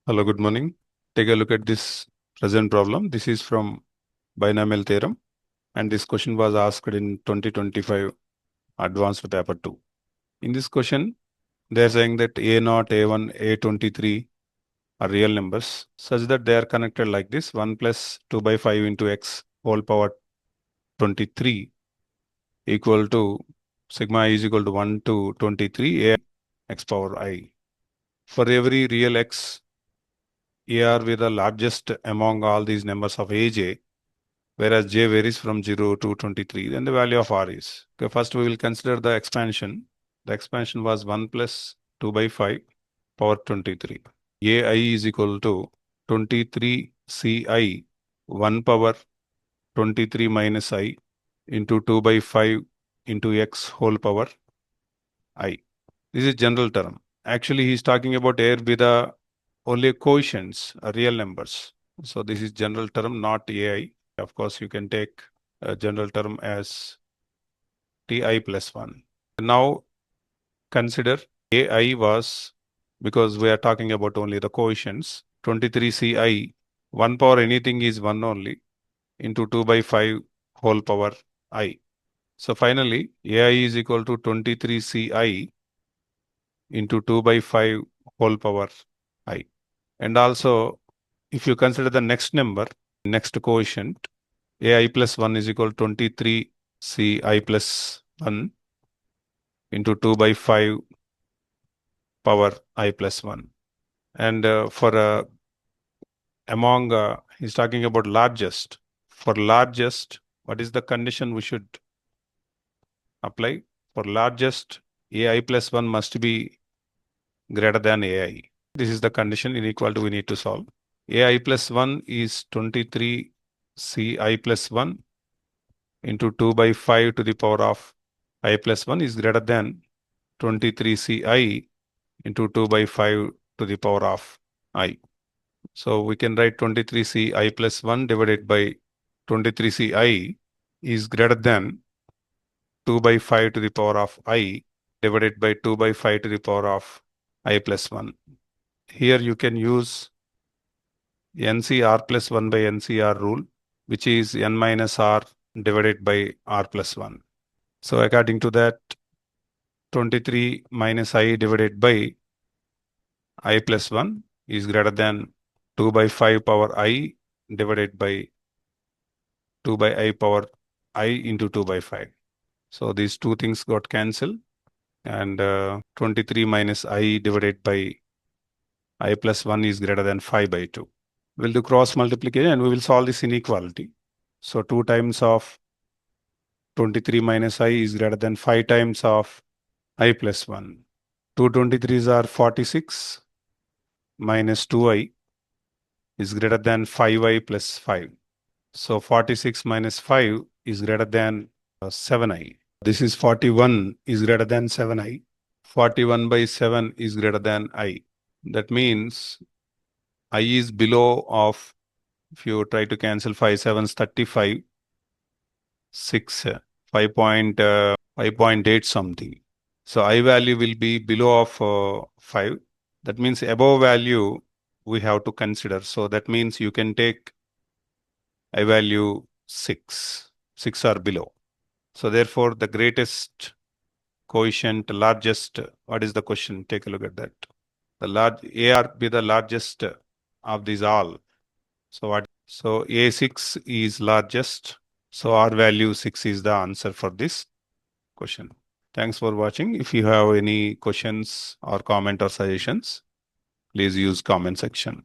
Hello, good morning. Take a look at this present problem. This is from binomial theorem, and this question was asked in 2025 advanced paper 2. In this question, they are saying that A0, A1, A23 are real numbers such that they are connected like this: 1 plus 2 by 5 into x whole power 23 equal to sigma I is equal to 1 to 23 a x power I. For every real x, A are with the largest among all these numbers of AJ, whereas J varies from 0 to 23, then the value of R is. Okay, first we will consider the expansion. The expansion was 1 plus 2 by 5 power 23. AI is equal to 23 Ci 1 power 23 minus I into 2 by 5 into x whole power I. This is general term. Actually, he is talking about air with the only coefficients, real numbers. So this is general term, not AI. Of course, you can take a general term as Ti plus 1. Now consider AI was, because we are talking about only the coefficients, 23 Ci, 1 power anything is 1 only, into 2 by 5 whole power I. So finally, AI is equal to 23 Ci into 2 by 5 whole power I. And also, if you consider the next number, next quotient, AI plus 1 is equal to 23 Ci plus 1 into 2 by 5 power I plus 1. And he's talking about largest. For largest, what is the condition we should apply? For largest, AI plus 1 must be greater than AI. This is the condition inequality we need to solve. AI plus 1 is 23 Ci plus 1 into 2 by 5 to the power of I plus 1 is greater than 23 Ci into 2 by 5 to the power of I. So we can write 23 Ci plus 1 divided by 23 Ci is greater than 2 by 5 to the power of I divided by 2 by 5 to the power of I plus 1. Here you can use NCR plus 1 by NCR rule, which is n minus r divided by r plus 1. So according to that, 23 minus I divided by I plus 1 is greater than 2 by 5 power I divided by 2 by I power I into 2 by 5. So these two things got cancelled, and 23 minus I divided by I plus 1 is greater than 5 by 2. We'll do cross multiplication and we will solve this inequality. So 2 times of 23 minus I is greater than 5 times of I plus 1. 2 23s are 46 minus 2I is greater than 5I plus 5. So 46 minus 5 is greater than 7I. This is 41 is greater than 7I. 41 by 7 is greater than I. That means I is below of, if you try to cancel 5 7s, 35, 6, 5.8 something. So I value will be below of 5. That means above value we have to consider. So that means you can take I value 6. 6 or below. So therefore the greatest coefficient, largest, what is the question? Take a look at that. The large AR be the largest of these all. So what? So A6 is largest. So R value 6 is the answer for this question. Thanks for watching. If you have any questions or comment or suggestions, please use comment section.